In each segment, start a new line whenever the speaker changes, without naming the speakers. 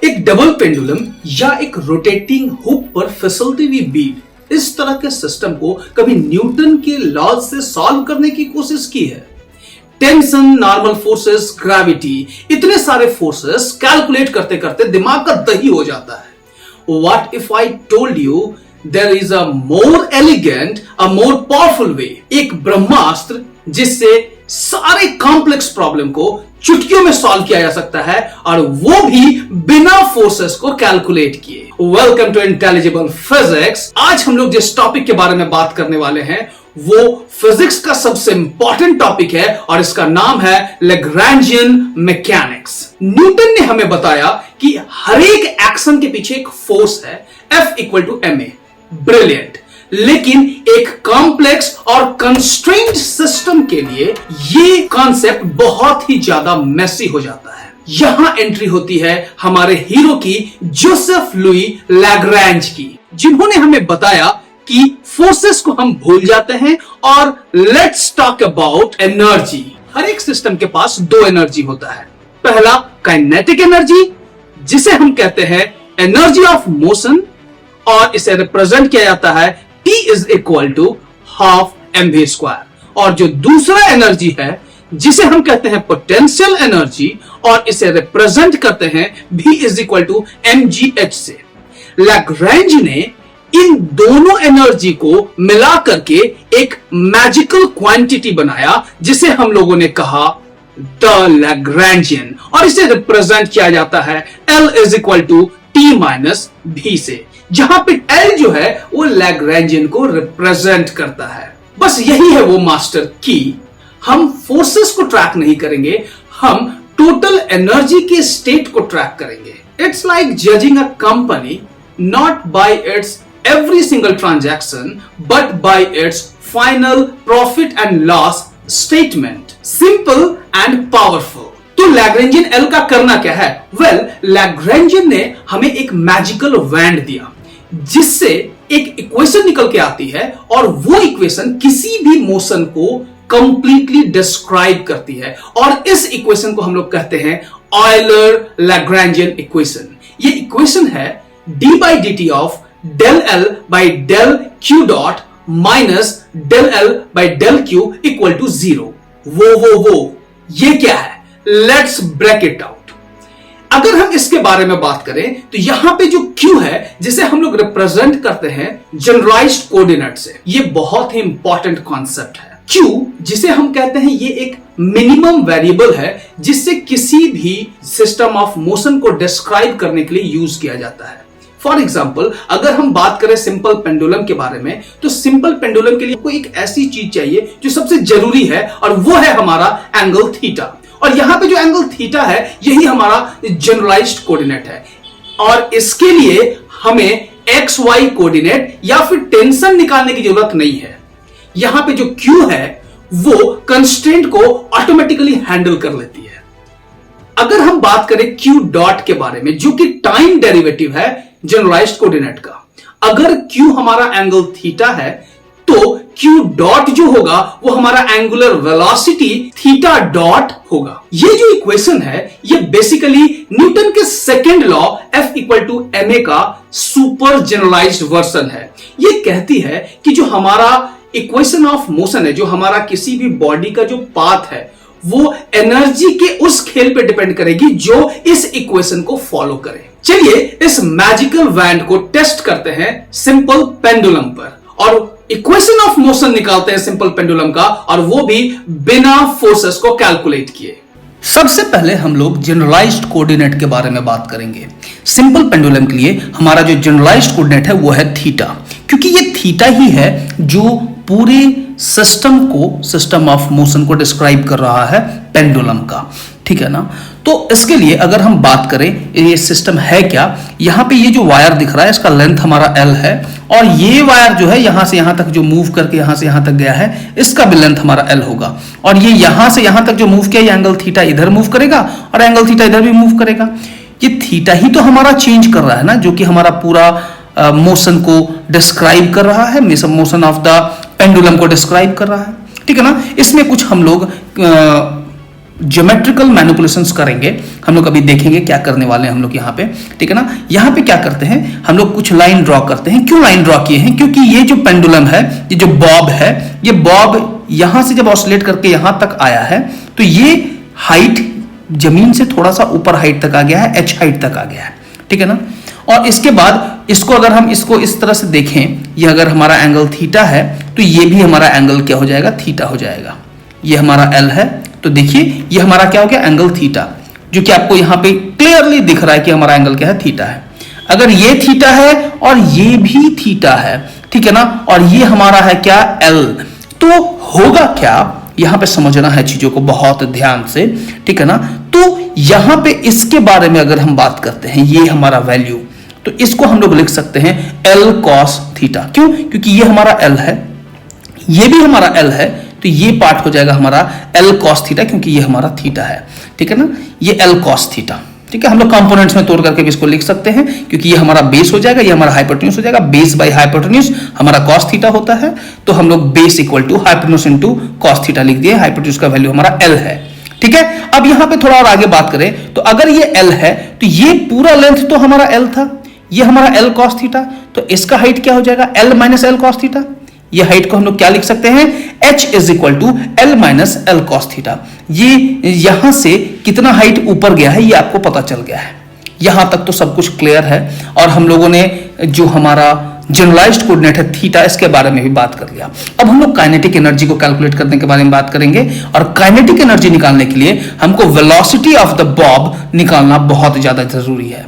एक double pendulum या एक रोटेटिंग हुक पर फिसलती हुई बीड, इस तरह के सिस्टम को कभी न्यूटन के लॉज से सॉल्व करने की कोशिश की है? टेंशन, नॉर्मल फोर्सेस, ग्रेविटी, इतने सारे फोर्सेस कैलकुलेट करते करते दिमाग का दही हो जाता है। What if I told you there is a more elegant, a more powerful way, एक ब्रह्मास्त्र जिससे सारे कॉम्प्लेक्स प्रॉब्लम को चुटकियों में सॉल्व किया जा सकता है, और वो भी बिना फोर्सेस को कैलकुलेट किए। Welcome to intelligible physics. आज हम लोग जिस टॉपिक के बारे में बात करने वाले हैं वो फिजिक्स का सबसे इंपॉर्टेंट टॉपिक है, और इसका नाम है लैग्रैंजियन मैकेनिक्स। न्यूटन ने हमें बताया कि हर एक एक्शन के पीछे एक फोर्स है, F = ma। ब्रिलियंट। लेकिन एक कॉम्प्लेक्स और कंस्ट्रेंट सिस्टम के लिए ये कॉन्सेप्ट बहुत ही ज्यादा मेसी हो जाता है। यहां एंट्री होती है हमारे हीरो की, जोसेफ लुई लैग्रैंज की, जिन्होंने हमें बताया कि फोर्सेस को हम भूल जाते हैं और लेट्स टॉक अबाउट एनर्जी। हर एक सिस्टम के पास दो एनर्जी होता है। पहला काइनेटिक एनर्जी, जिसे हम कहते हैं एनर्जी ऑफ मोशन, और इसे रिप्रेजेंट किया जाता है T = ½ mv²। और जो दूसरा एनर्जी है जिसे हम कहते हैं पोटेंशियल एनर्जी, और इसे रिप्रेजेंट करते हैं V = mgh से। लैग्रैंज ने इन दोनों एनर्जी को मिला करके एक मैजिकल क्वांटिटी बनाया, जिसे हम लोगों ने कहा द लैग्रैंजियन, और इसे रिप्रेजेंट किया जाता है L = T - V से, जहां पे L जो है वो लैग्रैंजियन को रिप्रेजेंट करता है। बस यही है वो मास्टर की। हम फोर्सेस को ट्रैक नहीं करेंगे, हम टोटल एनर्जी के स्टेट को ट्रैक करेंगे। It's like judging a company not bye it's every single transaction but by it's final profit and loss statement. Simple and powerful. तो लैग्रैंजियन L का करना क्या है? लैग्रैंजियन ने हमें एक मैजिकल वैंड दिया, जिससे एक इक्वेशन निकल के आती है, और वो इक्वेशन किसी भी मोशन को कंप्लीटली डिस्क्राइब करती है, और इस इक्वेशन को हम लोग कहते हैं ऑयलर लैग्रैंजियन इक्वेशन। ये इक्वेशन है d/dt of del L by del Q dot minus del L by del Q = 0। वो ये क्या है? Let's break it out. अगर हम इसके बारे में बात करें तो यहां पे जो Q है, जिसे हम लोग रिप्रेजेंट करते हैं जनरलाइज्ड कोऑर्डिनेट से, ये बहुत ही इंपॉर्टेंट कॉन्सेप्ट है। Q, जिसे हम कहते हैं, ये एक मिनिमम वेरिएबल है जिससे किसी भी सिस्टम ऑफ मोशन को डिस्क्राइब करने के लिए यूज किया जाता है। फॉर एग्जाम्पल, अगर हम बात करें सिंपल पेंडुलम के बारे में, तो सिंपल पेंडुलम के लिए कोई एक ऐसी चीज चाहिए जो सबसे जरूरी है, और वो है हमारा एंगल थीटा। और यहां पे जो एंगल थीटा है, यही हमारा जनरलाइज्ड कोऑर्डिनेट है, और इसके लिए हमें XY कोऑर्डिनेट या फिर टेंशन निकालने की जरूरत नहीं है। यहां पे जो Q है वो कंस्ट्रेंट को ऑटोमेटिकली हैंडल कर लेती है। अगर हम बात करें Q डॉट के बारे में, जो कि टाइम डेरिवेटिव है जनरलाइज्ड कोऑर्डिनेट का, अगर Q हमारा एंगल थीटा है तो Q डॉट जो होगा वो हमारा एंगुलर वेलोसिटी थीटा डॉट होगा। ये जो इक्वेशन है ये बेसिकली न्यूटन के सेकंड लॉ F = ma का सुपर जनरलाइज्ड वर्जन है। ये कहती है कि जो हमारा इक्वेशन ऑफ मोशन है, जो हमारा किसी भी बॉडी का जो पाथ है, वो एनर्जी के उस खेल पे डिपेंड करेगी जो इस इक्वेशन को फॉलो करे। चलिए इस मैजिकल वैंड को टेस्ट करते हैं सिंपल पेंडुलम पर, और इक्वेशन ऑफ मोशन निकालते हैं सिंपल पेंडुलम का, और वो भी बिना फोर्सेस को कैलकुलेट किए। सबसे पहले हम लोग जनरलाइज्ड कोऑर्डिनेट के बारे में बात करेंगे। सिंपल पेंडुलम के लिए हमारा जो जनरलाइज्ड कोऑर्डिनेट है वो है थीटा, क्योंकि ये थीटा ही है जो पूरे सिस्टम को, सिस्टम ऑफ मोशन को डिस्क्राइब कर रहा है पेंडुलम का, ठीक है ना। तो इसके लिए अगर हम बात करें ये सिस्टम है क्या, यहाँ पे ये जो वायर दिख रहा है इसका लेंथ हमारा L है, और ये वायर जो है यहां से यहां तक जो मूव करके यहां से यहां तक गया है, इसका भी लेंथ हमारा L होगा, और ये यहां से यहां तक जो मूव किया, ये एंगल थीटा इधर मूव करेगा और एंगल थीटा इधर भी मूव करेगा। ये थीटा ही तो हमारा चेंज कर रहा है ना, जो कि हमारा पूरा मोशन को डिस्क्राइब कर रहा है, मोशन ऑफ द पेंडुलम को डिस्क्राइब कर रहा है, ठीक है ना। इसमें कुछ हम लोग ज्योमेट्रिकल मैनिपुलेशंस करेंगे। हम लोग अभी देखेंगे क्या करने वाले हैं हम लोग यहाँ पे, ठीक है ना। यहाँ पे क्या करते हैं हम लोग, कुछ लाइन ड्रॉ करते हैं। क्यों लाइन ड्रॉ किए हैं? क्योंकि ये जो पेंडुलम है, ये जो बॉब है, ये बॉब यहां से जब ऑसिलेट करके यहां तक आया है तो ये हाइट जमीन से थोड़ा सा ऊपर हाइट तक आ गया है, एच हाइट तक आ गया है, ठीक है ना। और इसके बाद इसको अगर हम इसको इस तरह से देखें, ये अगर हमारा एंगल थीटा है तो ये भी हमारा एंगल क्या हो जाएगा, थीटा हो जाएगा। ये हमारा एल है तो देखिए ये हमारा क्या हो गया, एंगल थीटा, जो कि आपको यहां पे क्लियरली दिख रहा है कि हमारा एंगल क्या है, थीटा है। अगर ये थीटा है और ये भी थीटा है, ठीक है ना, और ये हमारा है क्या, एल, तो होगा क्या, यहां पे समझना है चीजों को बहुत ध्यान से, ठीक है ना। तो यहां पे इसके बारे में अगर हम बात करते हैं, ये हमारा वैल्यू, तो इसको हम लोग लिख सकते हैं एल कॉस थीटा। क्यों? क्योंकि ये हमारा एल है, ये भी हमारा एल है, तो ये पार्ट हो जाएगा हमारा एल कॉस थीटा, क्योंकि ये हमारा थीटा है, ठीक है ना। ये एल कॉस थीटा, ठीक है। हम लोग कंपोनेंट्स में तोड़ करके भी इसको लिख सकते हैं, क्योंकि ये हमारा बेस हो जाएगा, ये हमारा हाइपोटेन्यूज हो जाएगा। बेस बाय हाइपोटेन्यूज हमारा कॉस थीटा होता है, तो हम लोग base equal to hypotenuse into cos theta लिख दिए। हाइपोटेन्यूज का वैल्यू हमारा एल है, ठीक है। अब यहां पे थोड़ा और आगे बात करें तो अगर ये एल है तो ये पूरा लेंथ तो हमारा एल था, ये हमारा एल कॉस थीटा, तो इसका हाइट क्या हो जाएगा, l minus l cos theta. ये हाइट को हम लोग क्या लिख सकते हैं, h is equal to l minus l cos theta. ये यहां से कितना हाइट ऊपर गया है ये आपको पता चल गया है। यहां तक तो सब कुछ क्लियर है। और हम लोगों ने जो हमारा जनरलाइज्ड कोऑर्डिनेट है थीटा, इसके बारे में भी बात कर लिया। अब हम लोग काइनेटिक एनर्जी को कैलकुलेट करने के बारे में बात करेंगे। और काइनेटिक एनर्जी निकालने के लिए हमको वेलोसिटी ऑफ द बॉब निकालना बहुत ज्यादा जरूरी है।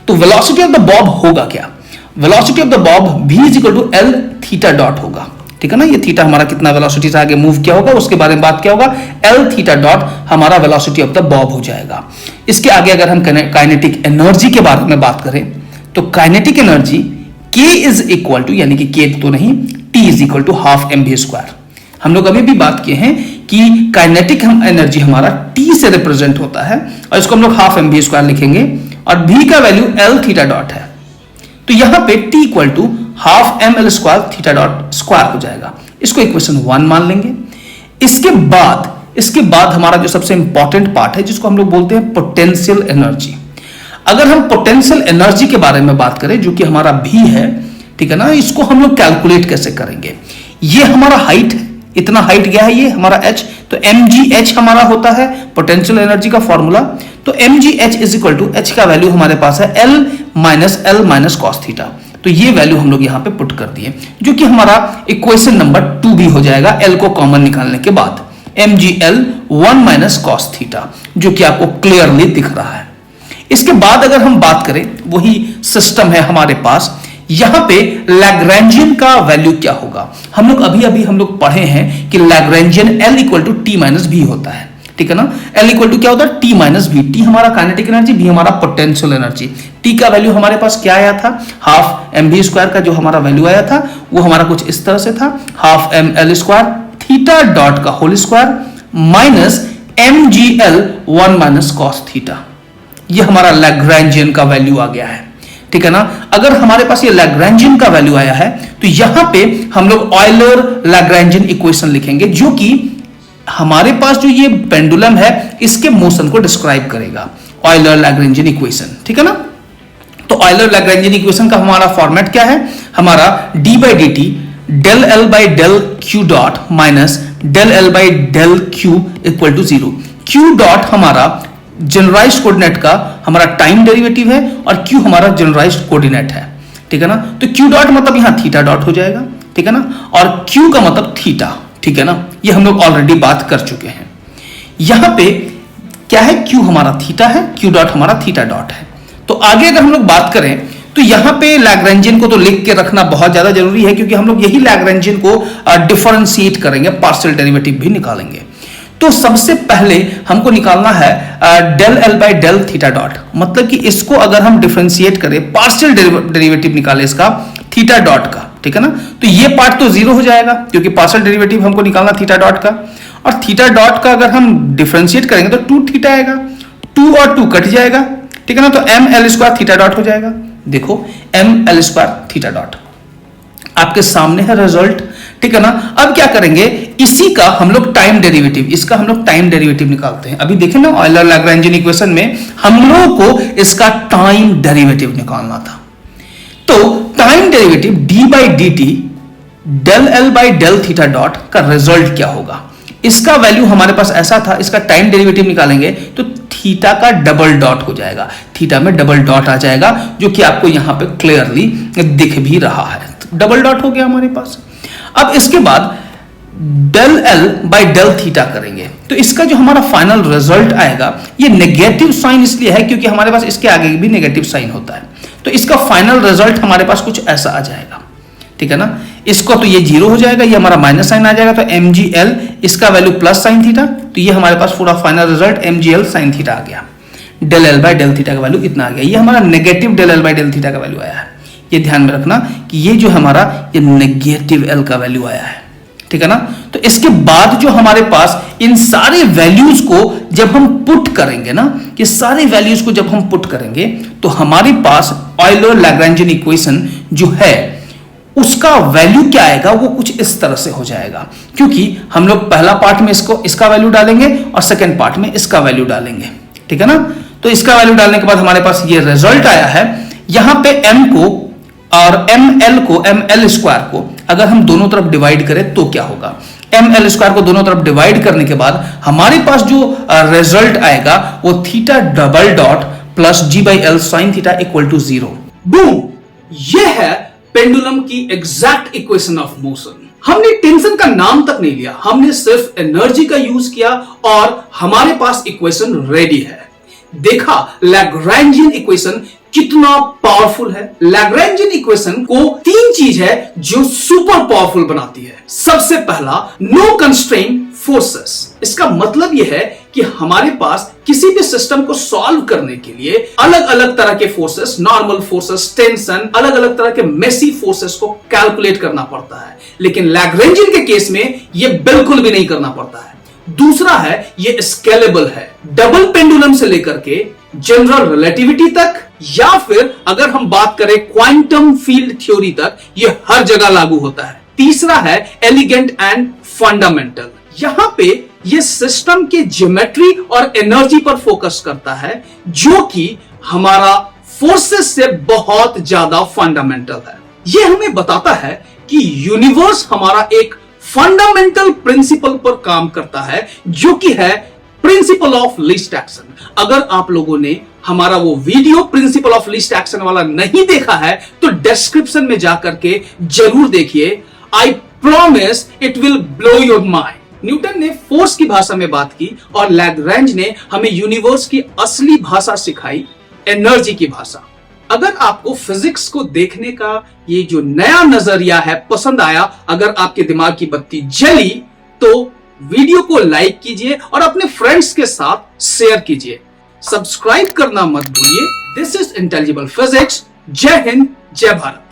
तो वेलोसिटी ऑफ द बॉब होगा क्या, velocity of the bob v is equal to l theta dot होगा, ठीक है ना। ये थीटा हमारा कितना वेलोसिटी से आगे मूव किया होगा उसके बारे में बात क्या होगा, एल थीटा डॉट हमारा वेलोसिटी ऑफ द बॉब हो जाएगा। इसके आगे अगर हम काइनेटिक एनर्जी के बारे में बात करें तो kinetic energy k is equal to, यानी कि k तो नहीं, t is equal to half m v square. हम लोग अभी भी बात किए हैं कि काइनेटिक एनर्जी हमारा t से रिप्रेजेंट होता है और इसको हम लोग हाफ एम वी स्क्वायर लिखेंगे और v का वैल्यू एल थीटा डॉट है। तो यहां पे t equal to half M L square theta dot square हो जाएगा। इसको इक्वेशन 1 मान लेंगे। इसके बाद हमारा जो सबसे इंपॉर्टेंट पार्ट है जिसको हम लोग बोलते हैं पोटेंशियल एनर्जी। अगर हम पोटेंशियल एनर्जी के बारे में बात करें जो कि हमारा v है, ठीक है ना, इसको हम लोग कैलकुलेट कैसे करेंगे। ये हमारा हाइट है, इतना हाइट गया है ये हमारा h, तो mgh हमारा होता है पोटेंशियल एनर्जी का फॉर्मूला। तो mgh is equal to h का वैल्यू हमारे पास है l माइनस कॉस थीटा। तो ये वैल्यू हम लोग यहां पे पुट कर दिए, जो कि हमारा इक्वेशन नंबर 2 भी हो जाएगा l को कॉमन निकालने के बाद। mgl 1 माइनस कॉस थीटा, जो कि आपको क्लियरली दिख रहा है। इसके बाद अगर हम बात करें, वही सिस्टम है हमारे पास, यहां पे लैग्रैंजियन का वैल्यू क्या होगा। हम लोग अभी हम लोग पढ़े हैं कि Lagrangian L equal to t minus v होता है, ठीक है ना। L इक्वल टू क्या होता है, टी माइनस भी। टी हमारा काइनेटिक एनर्जी, भी हमारा पोटेंशियल एनर्जी। टी का वैल्यू हमारे पास क्या आया था, हाफ एम वी स्क्वायर का जो हमारा वैल्यू आया था वो हमारा कुछ इस तरह से था, half M L square theta dot का whole square minus M G L 1 minus cos theta. ये हमारा लैग्रैंजियन का वैल्यू आ गया है, ठीक है ना। अगर हमारे पास ये लैग्रैंजियन का वैल्यू आया है तो यहां पे हम लोग ऑयलर लैग्रैंजियन इक्वेशन लिखेंगे, जो कि हमारे पास जो ये पेंडुलम है इसके मोशन को डिस्क्राइब करेगा, ऑयलर लैग्रैंजियन इक्वेशन, ठीक है ना। तो ऑयलर लैग्रैंजियन इक्वेशन का हमारा फॉर्मेट क्या है, हमारा d by d t del L by del q dot minus del L by del q equal to 0। Q dot हमारा जनरलाइज्ड कोऑर्डिनेट का हमारा टाइम डेरिवेटिव है और q हमारा जनरलाइज्ड कोऑर्डिनेट है, ठीक है ना। तो q डॉट मतलब यहां थीटा डॉट हो जाएगा, ठीक है ना, और q का मतलब थीटा, ठीक है ना। ये हम लोग ऑलरेडी बात कर चुके हैं। यहां पे क्या है, q हमारा थीटा है, q डॉट हमारा थीटा डॉट है। तो आगे अगर हम लोग बात करें तो यहां पे लैग्रैंजियन को तो लिख के रखना बहुत ज्यादा जरूरी है, क्योंकि हम लोग यही लैग्रैंजियन को डिफरेंशिएट करेंगे, पार्शियल डेरिवेटिव भी निकालेंगे। तो सबसे पहले हमको निकालना है del L by del theta dot, मतलब कि इसको अगर हम डिफरेंशिएट करें, पार्शियल डेरिवेटिव निकाले इसका थीटा डॉट का, ठीक है ना, तो ये पार्ट तो 0 हो जाएगा क्योंकि पार्शियल डेरिवेटिव हमको निकालना थीटा डॉट का। और थीटा डॉट का अगर हम डिफरेंशिएट करेंगे तो 2 थीटा आएगा, 2 और 2 कट जाएगा, ठीक है ना। तो m L square theta dot हो जाएगा। देखो m L square theta dot आपके सामने है रिजल्ट, ठीक है ना। अब क्या करेंगे, इसी का हम लोग टाइम डेरिवेटिव, इसका हम लोग टाइम डेरिवेटिव निकालते हैं। अभी देखें ना ऑयलर लैग्रैन्जियन इक्वेशन में हम लोगों को इसका टाइम डेरिवेटिव निकालना था। तो time derivative d by d t del L by del theta dot का रिजल्ट क्या होगा, इसका वैल्यू हमारे पास ऐसा था, इसका टाइम डेरिवेटिव निकालेंगे तो थीटा का डबल डॉट हो जाएगा, थीटा में डबल डॉट आ जाएगा, जो कि आपको यहां पे क्लियरली दिख भी रहा है। डबल डॉट हो गया हमारे पास। अब इसके बाद del L by del theta करेंगे तो इसका जो हमारा फाइनल रिजल्ट आएगा, ये नेगेटिव साइन इसलिए है क्योंकि हमारे पास इसके आगे भी नेगेटिव साइन होता है, तो इसका फाइनल रिजल्ट हमारे पास कुछ ऐसा आ जाएगा, ठीक है ना। इसको तो ये जीरो हो जाएगा, ये हमारा माइनस साइन आ जाएगा, तो एम जी एल इसका वैल्यू प्लस साइन थीटा, तो ये हमारे पास पूरा final result M G L sine theta आ गया। Del L by del theta का वैल्यू इतना आ गया, ये हमारा negative del L by del theta का वैल्यू आया है। ये ध्यान में रखना कि ये जो हमारा ये नेगेटिव एल का वैल्यू आया है, ठीक है ना। तो इसके बाद जो हमारे पास इन सारे वैल्यूज को जब हम पुट करेंगे ना, ये सारे वैल्यूज को जब हम पुट करेंगे तो हमारे पास ऑयलर लैग्रैन्जियन इक्वेशन जो है उसका वैल्यू क्या आएगा, वो कुछ इस तरह से हो जाएगा, क्योंकि हम लोग पहला पार्ट में इसका वैल्यू डालेंगे और सेकेंड पार्ट में इसका वैल्यू डालेंगे, ठीक है ना। तो इसका वैल्यू डालने के बाद हमारे पास ये रिजल्ट आया है। यहां पे m को और एम एल स्क्वायर को अगर हम दोनों तरफ डिवाइड करें तो क्या होगा, एम एल स्क्वायर को दोनों तरफ डिवाइड करने के बाद हमारे पास जो रिजल्ट आएगा वो theta double dot plus g by l sine theta equal to 0। Boom, ये है पेंडुलम की एग्जैक्ट इक्वेशन ऑफ मोशन। हमने टेंशन का नाम तक नहीं लिया, हमने सिर्फ एनर्जी का यूज किया और हमारे पास इक्वेशन रेडी है। देखा लैग्रैन्जियन इक्वेशन कितना पावरफुल है। लैग्रैन्जियन इक्वेशन को तीन चीज है जो सुपर पावरफुल बनाती है। सबसे पहला, नो कंस्ट्रेंट फोर्सेस। इसका मतलब यह है कि हमारे पास किसी भी सिस्टम को सॉल्व करने के लिए अलग अलग तरह के फोर्सेस, नॉर्मल फोर्सेस, टेंशन, अलग अलग तरह के मेसी फोर्सेस को कैलकुलेट करना पड़ता है, लेकिन लैग्रैन्जियन के केस में यह बिल्कुल भी नहीं करना पड़ता है। दूसरा है, ये स्केलेबल है, डबल पेंडुलम से लेकर के जनरल रिलेटिविटी तक, या फिर अगर हम बात करें क्वांटम फील्ड थ्योरी तक, ये हर जगह लागू होता है। तीसरा है एलिगेंट एंड फंडामेंटल। यहां पे ये सिस्टम के ज्योमेट्री और एनर्जी पर फोकस करता है, जो कि हमारा फोर्सेस से बहुत ज्यादा फंडामेंटल है। ये हमें बताता है कि यूनिवर्स हमारा एक फंडामेंटल प्रिंसिपल पर काम करता है, जो कि है प्रिंसिपल ऑफ लीस्ट एक्शन। अगर आप लोगों ने हमारा वो video principle of least action वाला नहीं देखा है तो डिस्क्रिप्शन में जाकर के जरूर देखिए। I promise it will blow your mind. Newton ने फोर्स की भाषा में बात की और लैग्रैन्ज ने हमें यूनिवर्स की असली भाषा सिखाई, एनर्जी की भाषा। अगर आपको फिजिक्स को देखने का ये जो नया नजरिया है पसंद आया, अगर आपके दिमाग की बत्ती जली, तो वीडियो को लाइक कीजिए और अपने फ्रेंड्स के साथ शेयर कीजिए। सब्सक्राइब करना मत भूलिए। This is intelligible physics. जय हिंद, जय भारत।